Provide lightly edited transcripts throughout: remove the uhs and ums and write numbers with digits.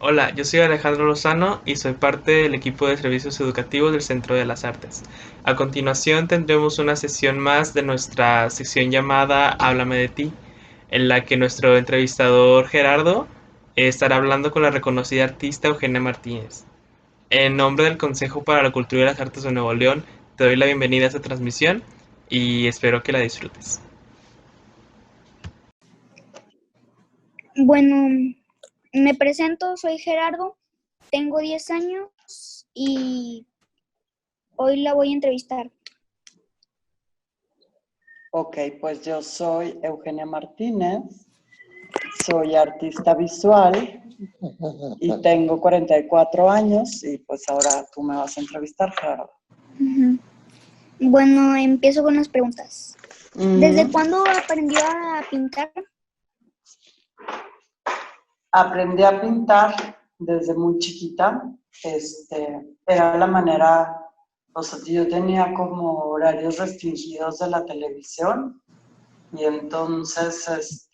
Hola, yo soy Alejandro Lozano y soy parte del equipo de servicios educativos del Centro de las Artes. A continuación tendremos una sesión más de nuestra sección llamada Háblame de ti, en la que nuestro entrevistador Gerardo estará hablando con la reconocida artista Eugenia Martínez. En nombre del Consejo para la Cultura y las Artes de Nuevo León, te doy la bienvenida a esta transmisión y espero que la disfrutes. Bueno, me presento, soy Gerardo, tengo 10 años y hoy la voy a entrevistar. Ok, pues yo soy Eugenia Martínez, soy artista visual y tengo 44 años y pues ahora tú me vas a entrevistar, Gerardo. Bueno, empiezo con las preguntas. ¿Desde cuándo aprendió a pintar? Aprendí a pintar desde muy chiquita. Era la manera, o sea, yo tenía como horarios restringidos de la televisión y entonces,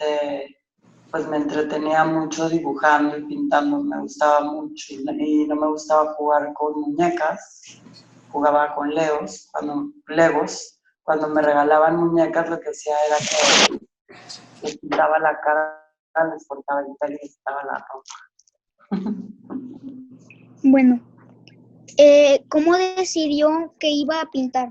pues me entretenía mucho dibujando y pintando, me gustaba mucho y no me gustaba jugar con muñecas, jugaba con Legos. Cuando me regalaban muñecas lo que hacía era que les pintaba la cara, les cortaba el pelo y les quitaba la ropa. Bueno, ¿cómo decidió que iba a pintar?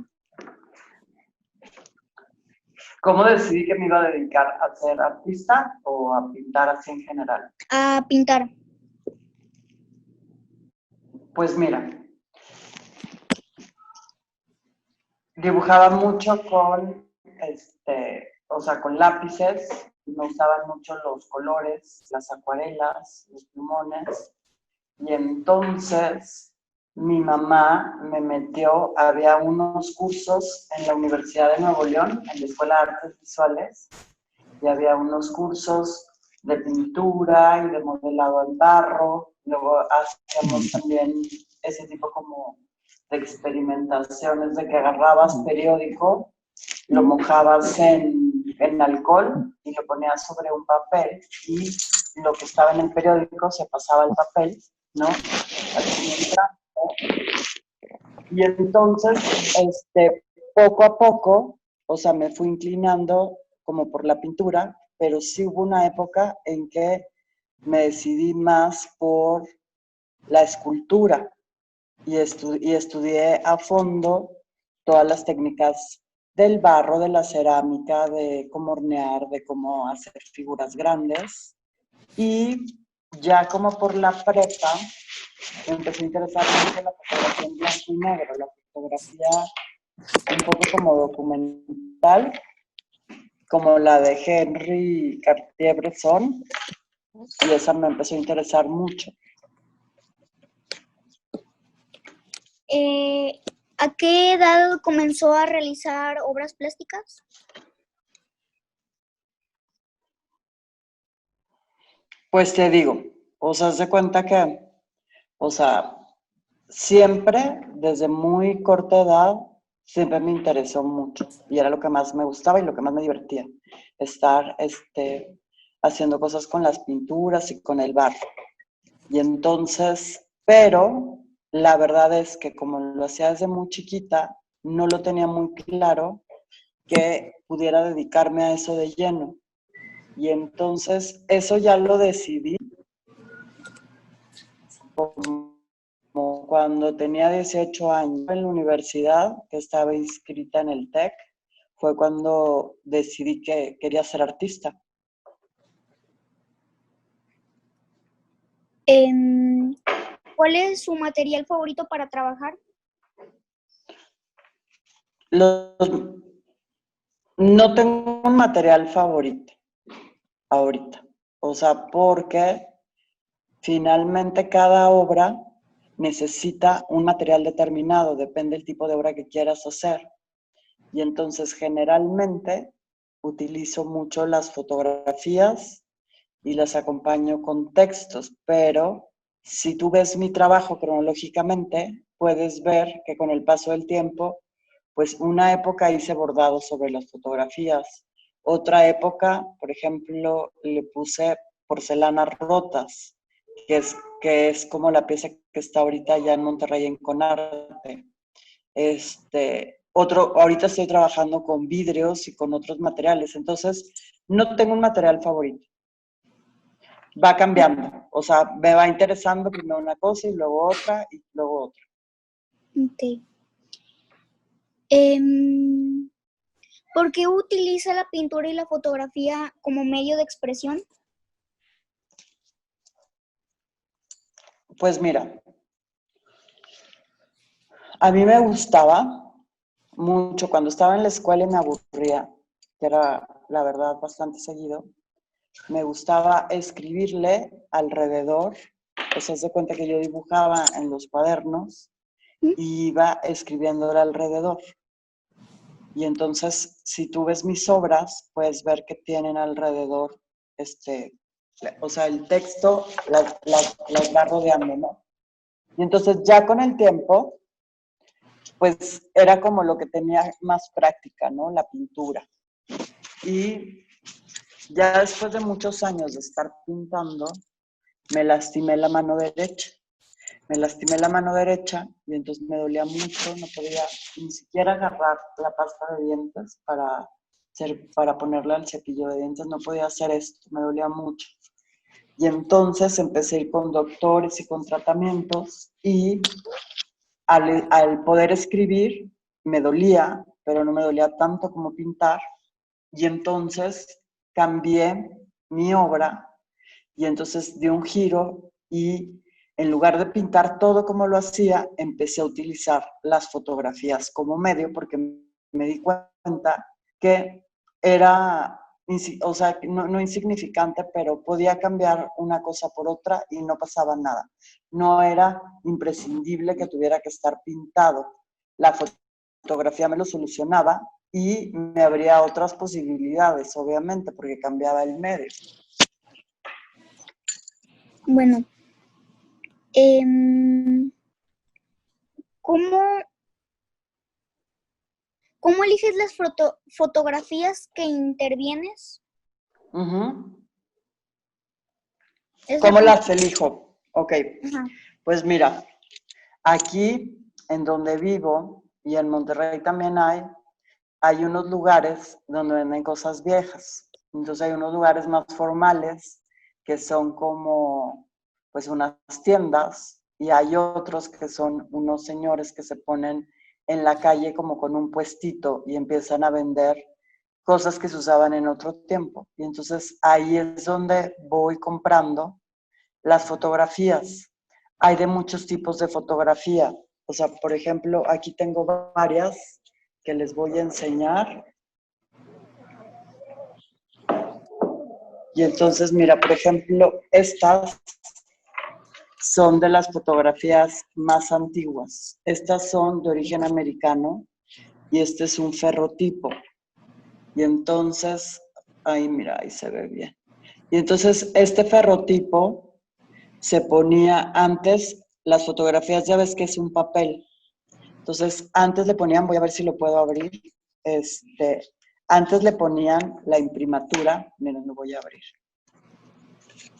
¿Cómo decidí que me iba a dedicar a ser artista o a pintar así en general? A pintar. Pues mira, dibujaba mucho con lápices, me gustaban mucho los colores, las acuarelas, los plumones, y entonces mi mamá me metió, había unos cursos en la Universidad de Nuevo León, en la Escuela de Artes Visuales, y había unos cursos de pintura y de modelado en barro, luego hacíamos también ese tipo como de experimentaciones de que agarrabas periódico, lo mojabas en alcohol y lo ponías sobre un papel y lo que estaba en el periódico se pasaba al papel, ¿no? Y entonces, poco a poco, o sea, me fui inclinando como por la pintura, pero sí hubo una época en que me decidí más por la escultura y estudié a fondo todas las técnicas del barro, de la cerámica, de cómo hornear, de cómo hacer figuras grandes. Y ya como por la prepa, me empezó a interesar mucho la fotografía en blanco y negro, la fotografía un poco como documental, como la de Henry Cartier-Bresson, y esa me empezó a interesar mucho. ¿A qué edad comenzó a realizar obras plásticas? Pues te digo, o sea, haz de cuenta que, o sea, siempre, desde muy corta edad, siempre me interesó mucho y era lo que más me gustaba y lo que más me divertía, estar haciendo cosas con las pinturas y con el barro. Y entonces, pero la verdad es que como lo hacía desde muy chiquita, no lo tenía muy claro que pudiera dedicarme a eso de lleno. Y entonces eso ya lo decidí como cuando tenía 18 años en la universidad, que estaba inscrita en el TEC, fue cuando decidí que quería ser artista. ¿Cuál es su material favorito para trabajar? No tengo un material favorito ahorita, o sea, porque finalmente cada obra necesita un material determinado, depende del tipo de obra que quieras hacer. Y entonces generalmente utilizo mucho las fotografías y las acompaño con textos, pero si tú ves mi trabajo cronológicamente, puedes ver que con el paso del tiempo, pues una época hice bordado sobre las fotografías, otra época, por ejemplo, le puse porcelanas rotas que es como la pieza que está ahorita allá en Monterrey en Conarte. Ahorita estoy trabajando con vidrios y con otros materiales, entonces no tengo un material favorito. Va cambiando, o sea, me va interesando primero una cosa y luego otra y luego otra. Ok. ¿Por qué utiliza la pintura y la fotografía como medio de expresión? Pues mira, a mí me gustaba mucho cuando estaba en la escuela y me aburría, que era la verdad bastante seguido. Me gustaba escribirle alrededor, o sea, se cuenta que yo dibujaba en los cuadernos y iba escribiéndole alrededor. Y entonces, si tú ves mis obras, puedes ver que tienen alrededor, o sea, el texto las va rodeando, ¿no? Y entonces ya con el tiempo, pues era como lo que tenía más práctica, ¿no? La pintura. Y ya después de muchos años de estar pintando, me lastimé la mano derecha. Me lastimé la mano derecha y entonces me dolía mucho, no podía ni siquiera agarrar la pasta de dientes para ponerle al cepillo de dientes, no podía hacer esto, me dolía mucho. Y entonces empecé a ir con doctores y con tratamientos y al poder escribir me dolía, pero no me dolía tanto como pintar. Y entonces cambié mi obra y entonces di un giro y en lugar de pintar todo como lo hacía, empecé a utilizar las fotografías como medio porque me di cuenta que era, o sea, no insignificante, pero podía cambiar una cosa por otra y no pasaba nada. No era imprescindible que tuviera que estar pintado. La fotografía me lo solucionaba y me abría otras posibilidades, obviamente, porque cambiaba el medio. Bueno, ¿cómo eliges las fotografías que intervienes? ¿Cómo las elijo? Ok, Ajá. pues mira, aquí en donde vivo y en Monterrey también hay unos lugares donde venden cosas viejas. Entonces hay unos lugares más formales que son como pues unas tiendas y hay otros que son unos señores que se ponen en la calle como con un puestito y empiezan a vender cosas que se usaban en otro tiempo. Y entonces ahí es donde voy comprando las fotografías. Hay de muchos tipos de fotografía. O sea, por ejemplo, aquí tengo varias que les voy a enseñar. Y entonces, mira, por ejemplo, estas son de las fotografías más antiguas. Estas son de origen americano y este es un ferrotipo. Y entonces, ahí mira, ahí se ve bien. Y entonces este ferrotipo se ponía antes, las fotografías ya ves que es un papel. Entonces antes le ponían, voy a ver si lo puedo abrir, antes le ponían la imprimatura, miren, lo voy a abrir.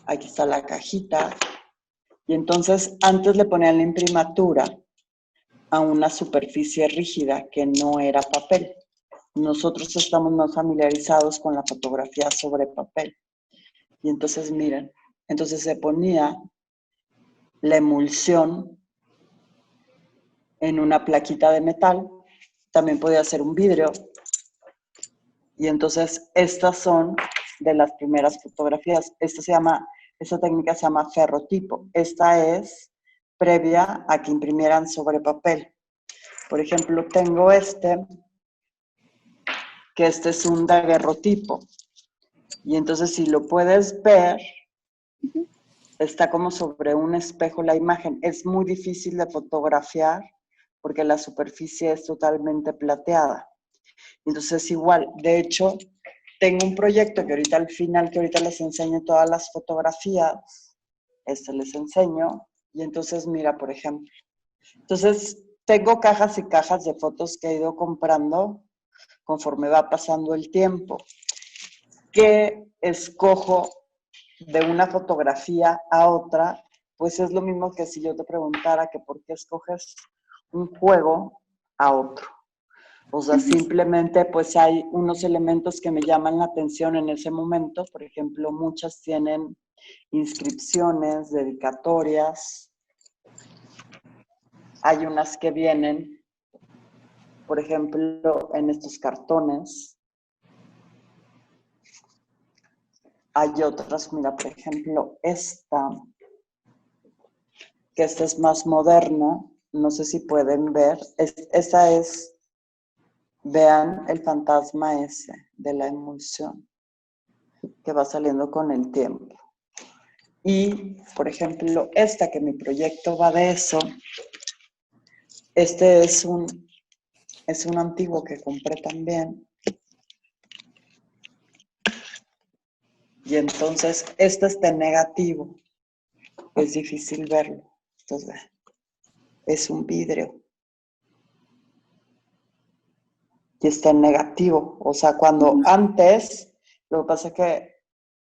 Aquí está la cajita. Y entonces antes le ponían la imprimatura a una superficie rígida que no era papel. Nosotros estamos más familiarizados con la fotografía sobre papel. Y entonces miren, entonces se ponía la emulsión en una plaquita de metal, también podía ser un vidrio. Y entonces estas son de las primeras fotografías. Esta técnica se llama ferrotipo. Esta es previa a que imprimieran sobre papel. Por ejemplo, tengo que este es un daguerrotipo. Y entonces si lo puedes ver, está como sobre un espejo la imagen. Es muy difícil de fotografiar porque la superficie es totalmente plateada. Entonces igual, de hecho, tengo un proyecto que ahorita al final, que ahorita les enseño todas las fotografías, les enseño, y entonces mira, por ejemplo, entonces tengo cajas y cajas de fotos que he ido comprando conforme va pasando el tiempo, que escojo de una fotografía a otra pues es lo mismo que si yo te preguntara que por qué escoges un juego a otro. O sea, simplemente pues hay unos elementos que me llaman la atención en ese momento. Por ejemplo, muchas tienen inscripciones, dedicatorias. Hay unas que vienen, por ejemplo, en estos cartones. Hay otras, mira, por ejemplo, esta, que esta es más moderna. No sé si pueden ver. Esa es, vean el fantasma ese de la emulsión, que va saliendo con el tiempo. Y, por ejemplo, esta que mi proyecto va de eso, este es un antiguo que compré también. Y entonces, este está en negativo. Es difícil verlo. Entonces, es un vidrio. Y está en negativo. O sea, cuando antes, lo que pasa es que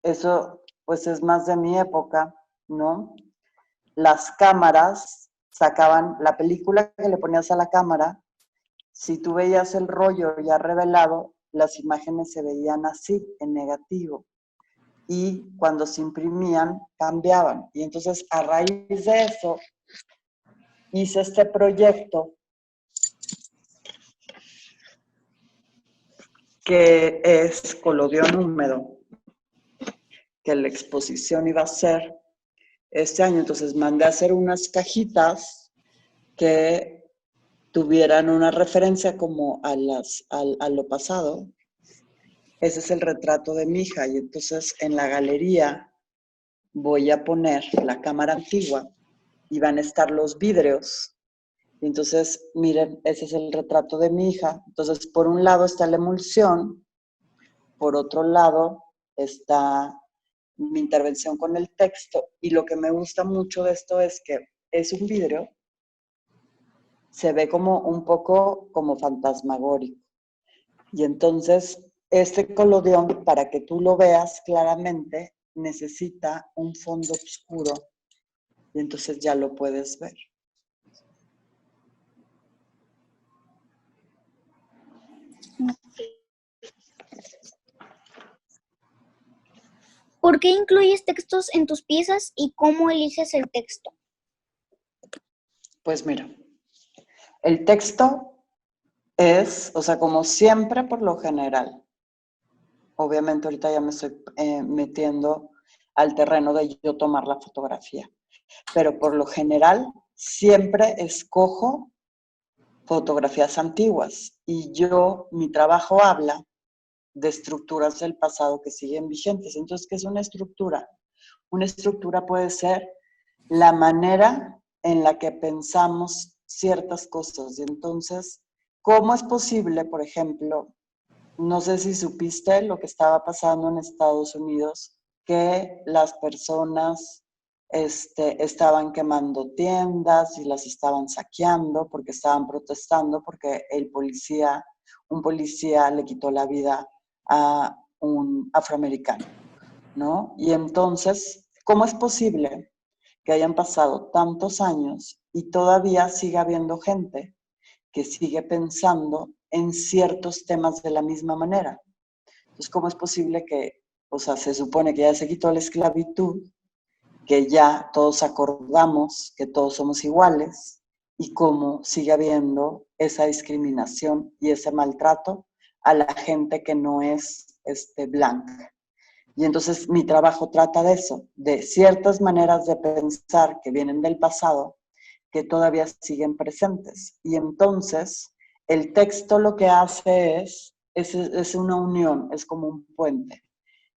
eso, pues es más de mi época, ¿no? Las cámaras sacaban la película que le ponías a la cámara. Si tú veías el rollo ya revelado, las imágenes se veían así, en negativo. Y cuando se imprimían, cambiaban. Y entonces, a raíz de eso, hice este proyecto que es Colodión Húmedo, que la exposición iba a ser este año. Entonces, mandé a hacer unas cajitas que tuvieran una referencia como a lo pasado. Ese es el retrato de mi hija. Y entonces en la galería voy a poner la cámara antigua y van a estar los vidrios. Y entonces, miren, ese es el retrato de mi hija. Entonces, por un lado está la emulsión, por otro lado está mi intervención con el texto. Y lo que me gusta mucho de esto es que es un vidrio, se ve como un poco como fantasmagórico. Y entonces, este colodión, para que tú lo veas claramente, necesita un fondo oscuro y entonces ya lo puedes ver. ¿Por qué incluyes textos en tus piezas y cómo eliges el texto? Pues mira, el texto es, o sea, como siempre por lo general, obviamente ahorita ya me estoy metiendo al terreno de yo tomar la fotografía, pero por lo general siempre escojo fotografías antiguas y mi trabajo habla de estructuras del pasado que siguen vigentes. Entonces, ¿qué es una estructura? Una estructura puede ser la manera en la que pensamos ciertas cosas. Y entonces, ¿cómo es posible, por ejemplo, no sé si supiste lo que estaba pasando en Estados Unidos, que las personas estaban quemando tiendas y las estaban saqueando porque estaban protestando porque un policía le quitó la vida a un afroamericano, ¿no? Y entonces, ¿cómo es posible que hayan pasado tantos años y todavía siga habiendo gente que sigue pensando en ciertos temas de la misma manera? Entonces, ¿cómo es posible que, o sea, se supone que ya se quitó la esclavitud, que ya todos acordamos que todos somos iguales y cómo sigue habiendo esa discriminación y ese maltrato a la gente que no es blanca? Y entonces mi trabajo trata de eso, de ciertas maneras de pensar que vienen del pasado, que todavía siguen presentes. Y entonces el texto lo que hace es una unión, es como un puente.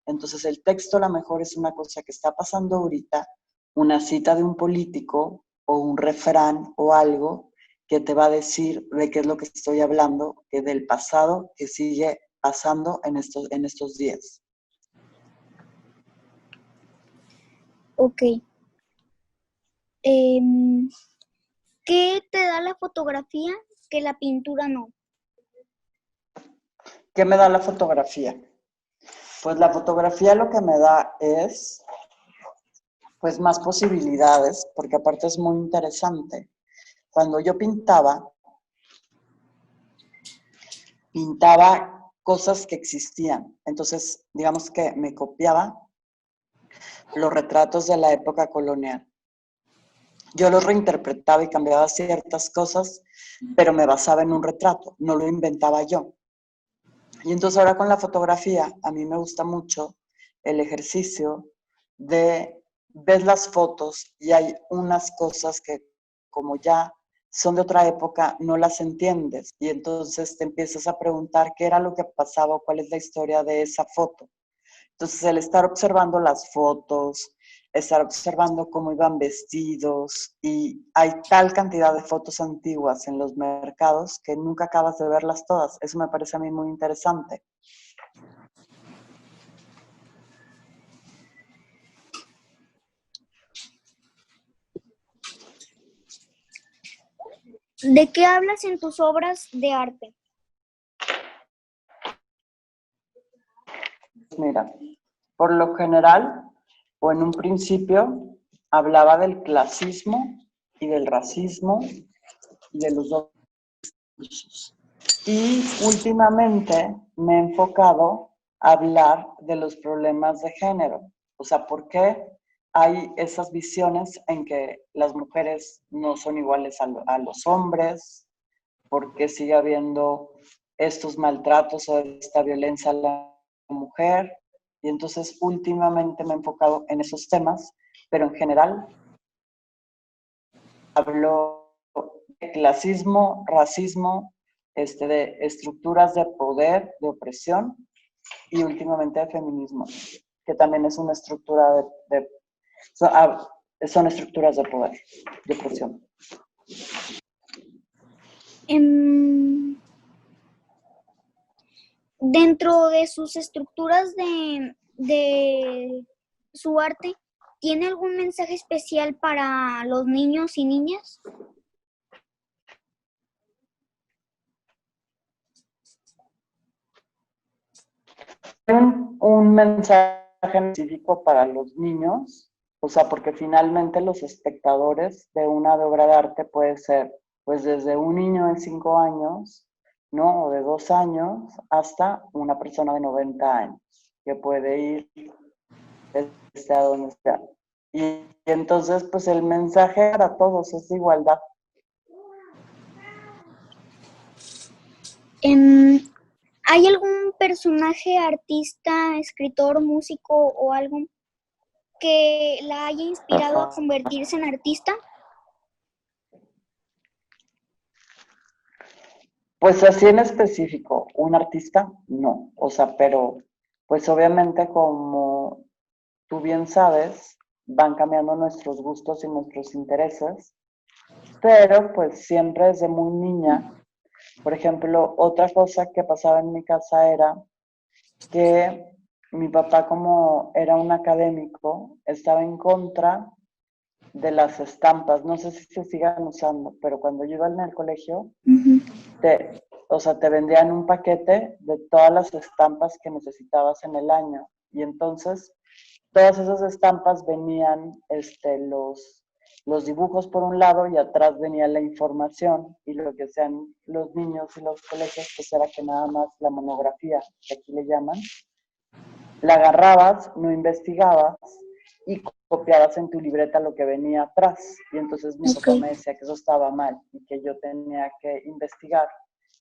Entonces el texto a lo mejor es una cosa que está pasando ahorita, una cita de un político o un refrán o algo que te va a decir de qué es lo que estoy hablando, que del pasado que sigue pasando en estos días. Ok. ¿Qué te da la fotografía que la pintura no? ¿Qué me da la fotografía? Pues la fotografía lo que me da es pues más posibilidades, porque aparte es muy interesante. Cuando yo pintaba cosas que existían. Entonces, digamos que me copiaba los retratos de la época colonial. Yo los reinterpretaba y cambiaba ciertas cosas, pero me basaba en un retrato, no lo inventaba yo. Y entonces ahora con la fotografía, a mí me gusta mucho el ejercicio de ver las fotos y hay unas cosas que como ya son de otra época, no las entiendes. Y entonces te empiezas a preguntar qué era lo que pasaba o cuál es la historia de esa foto. Entonces el estar observando las fotos, estar observando cómo iban vestidos y hay tal cantidad de fotos antiguas en los mercados que nunca acabas de verlas todas. Eso me parece a mí muy interesante. ¿De qué hablas en tus obras de arte? Mira, por lo general, o en un principio, hablaba del clasismo y del racismo y de los dos usos. Y últimamente me he enfocado a hablar de los problemas de género. O sea, ¿por qué hay esas visiones en que las mujeres no son iguales a los hombres? ¿Por qué sigue habiendo estos maltratos o esta violencia a la mujer? Y entonces últimamente me he enfocado en esos temas, pero en general hablo de clasismo, racismo, de estructuras de poder, de opresión y últimamente de feminismo, que también es una estructura son estructuras de poder, de opresión. Dentro de sus estructuras de su arte, ¿tiene algún mensaje especial para los niños y niñas? Un mensaje específico para los niños, o sea, porque finalmente los espectadores de una obra de arte puede ser, pues desde un niño de 5 años, ¿no? O de 2 años, hasta una persona de 90 años, que puede ir desde a donde sea. Y entonces, pues el mensaje para todos es igualdad. ¿Hay algún personaje, artista, escritor, músico o algo que la haya inspirado a convertirse en artista? Pues así en específico, un artista, no. O sea, pero pues obviamente como tú bien sabes, van cambiando nuestros gustos y nuestros intereses, pero pues siempre desde muy niña, por ejemplo, otra cosa que pasaba en mi casa era que mi papá, como era un académico, estaba en contra de las estampas. No sé si se sigan usando, pero cuando yo iba en el colegio, te vendían un paquete de todas las estampas que necesitabas en el año. Y entonces, todas esas estampas venían los dibujos por un lado y atrás venía la información. Y lo que hacían los niños y los colegios, pues era que nada más la monografía, que aquí le llaman, la agarrabas, no investigabas y copiabas en tu libreta lo que venía atrás. Y entonces mi papá me decía que eso estaba mal y que yo tenía que investigar.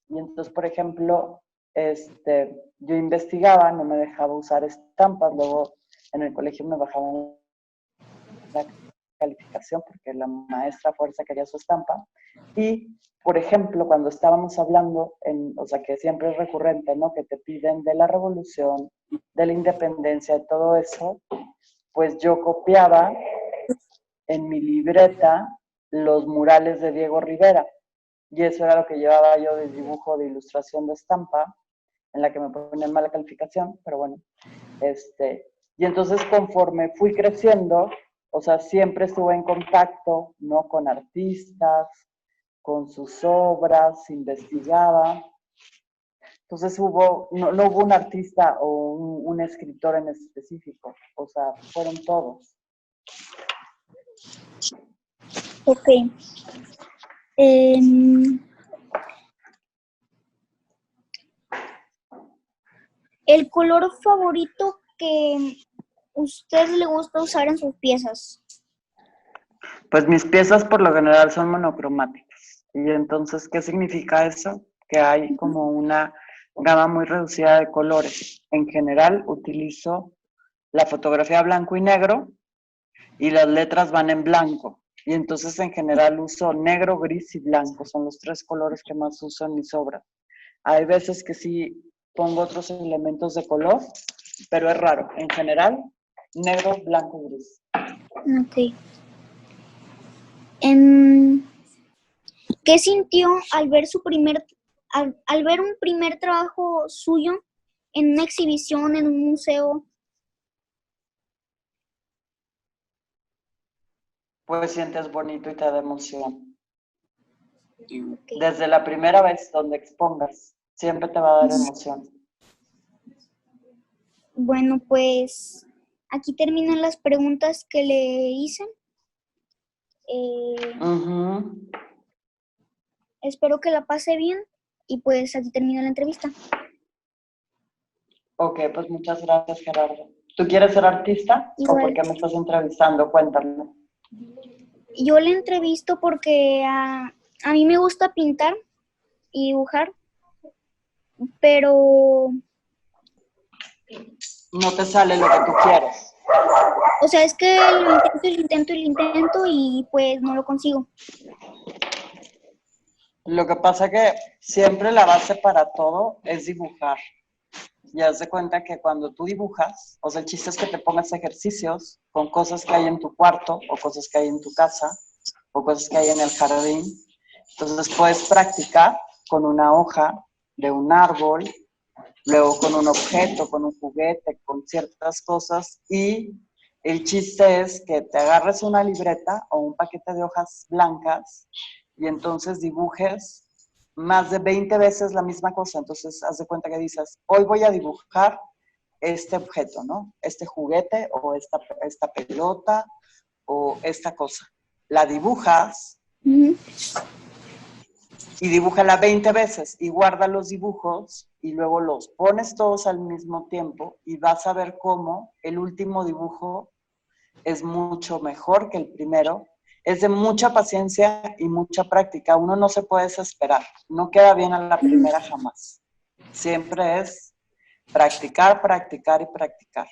Y entonces, por ejemplo, yo investigaba, no me dejaba usar estampas, luego en el colegio me bajaban la calificación porque la maestra fuerza quería su estampa. Y, por ejemplo, cuando estábamos hablando, o sea, que siempre es recurrente, ¿no? Que te piden de la revolución, de la independencia, de todo eso, pues yo copiaba en mi libreta los murales de Diego Rivera. Y eso era lo que llevaba yo de dibujo, de ilustración de estampa, en la que me ponían mala calificación, pero bueno. Y entonces conforme fui creciendo, o sea, siempre estuve en contacto, ¿no? Con artistas, con sus obras, investigaba. Entonces no hubo un artista o un escritor en específico, o sea, fueron todos. Ok. El color favorito que usted le gusta usar en sus piezas. Pues mis piezas por lo general son monocromáticas. Y entonces, ¿qué significa eso? Que hay como una gama muy reducida de colores. En general utilizo la fotografía blanco y negro y las letras van en blanco. Y entonces en general uso negro, gris y blanco. Son los 3 colores que más uso en mis obras. Hay veces que sí pongo otros elementos de color, pero es raro. En general, negro, blanco, gris. Ok. ¿Qué sintió al ver al ver un primer trabajo suyo en una exhibición, en un museo? Pues sientes bonito y te da emoción. Okay. Desde la primera vez donde expongas, siempre te va a dar emoción. Bueno, pues aquí terminan las preguntas que le hice. Espero que la pase bien y pues aquí termina la entrevista. Ok, pues muchas gracias, Gerardo. ¿Tú quieres ser artista? Igual. ¿O por qué me estás entrevistando? Cuéntame. Yo le entrevisto porque a mí me gusta pintar y dibujar, pero... No te sale lo que tú quieres. O sea, es que lo intento y pues no lo consigo. Lo que pasa que siempre la base para todo es dibujar. Y haz de cuenta que cuando tú dibujas, o sea, el chiste es que te pongas ejercicios con cosas que hay en tu cuarto, o cosas que hay en tu casa, o cosas que hay en el jardín. Entonces puedes practicar con una hoja de un árbol, luego con un objeto, con un juguete, con ciertas cosas. Y el chiste es que te agarres una libreta o un paquete de hojas blancas y entonces dibujes más de 20 veces la misma cosa. Entonces, haz de cuenta que dices, hoy voy a dibujar este objeto, ¿no? Este juguete o esta pelota o esta cosa. La dibujas y dibújala 20 veces y guarda los dibujos y luego los pones todos al mismo tiempo y vas a ver cómo el último dibujo es mucho mejor que el primero. Es de mucha paciencia y mucha práctica. Uno no se puede desesperar. No queda bien a la primera jamás. Siempre es practicar, practicar y practicar.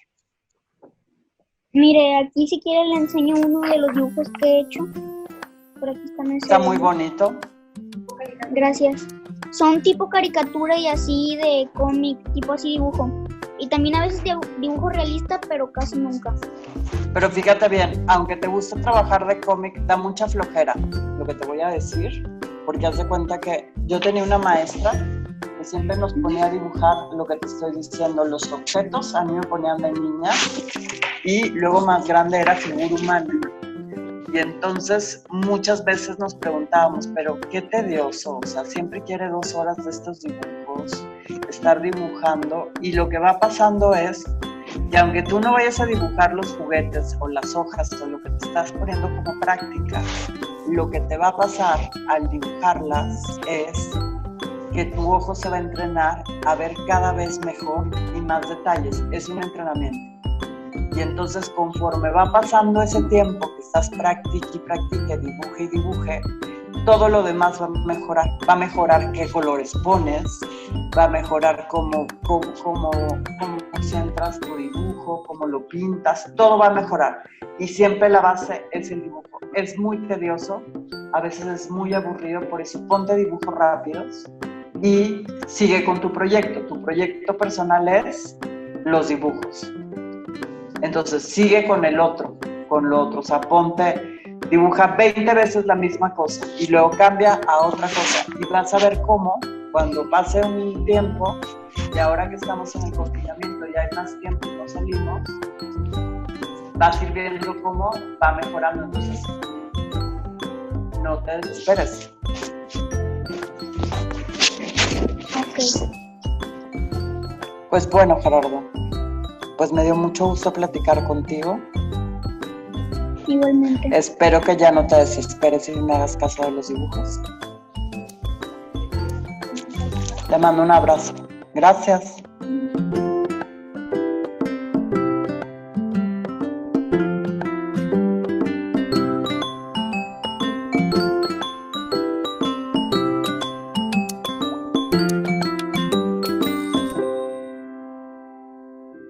Mire, aquí si quiere le enseño uno de los dibujos que he hecho. Por aquí está muy bonito. Gracias. Son tipo caricatura y así de cómic, tipo así dibujo. Y también a veces dibujo realista, pero casi nunca. Pero fíjate bien, aunque te gusta trabajar de cómic, da mucha flojera lo que te voy a decir, porque haz de cuenta que yo tenía una maestra que siempre nos ponía a dibujar lo que te estoy diciendo, los objetos, a mí me ponían de niña, y luego más grande era figura humana. Y entonces muchas veces nos preguntábamos, pero qué tedioso, o sea, siempre quiere 2 horas de estos dibujos, estar dibujando, y lo que va pasando es que aunque tú no vayas a dibujar los juguetes o las hojas o lo que te estás poniendo como práctica, lo que te va a pasar al dibujarlas es que tu ojo se va a entrenar a ver cada vez mejor y más detalles. Es un entrenamiento. Y entonces conforme va pasando ese tiempo que estás practique y practique, dibuje y dibuje, todo lo demás va a mejorar. Va a mejorar qué colores pones, va a mejorar cómo concentras tu dibujo, cómo lo pintas, todo va a mejorar. Y siempre la base es el dibujo. Es muy tedioso, a veces es muy aburrido, por eso ponte dibujos rápidos y sigue con tu proyecto. Tu proyecto personal es los dibujos. Entonces sigue con el otro, con lo otro. O sea, dibuja 20 veces la misma cosa y luego cambia a otra cosa. Y vas a ver cómo, cuando pase un tiempo, y ahora que estamos en el confinamiento y hay más tiempo y no salimos, vas a ir viendo cómo va mejorando. Entonces, no te desesperes. Ok. Pues bueno, Gerardo, pues me dio mucho gusto platicar contigo. Igualmente. Espero que ya no te desesperes y me hagas caso de los dibujos. Te mando un abrazo. Gracias.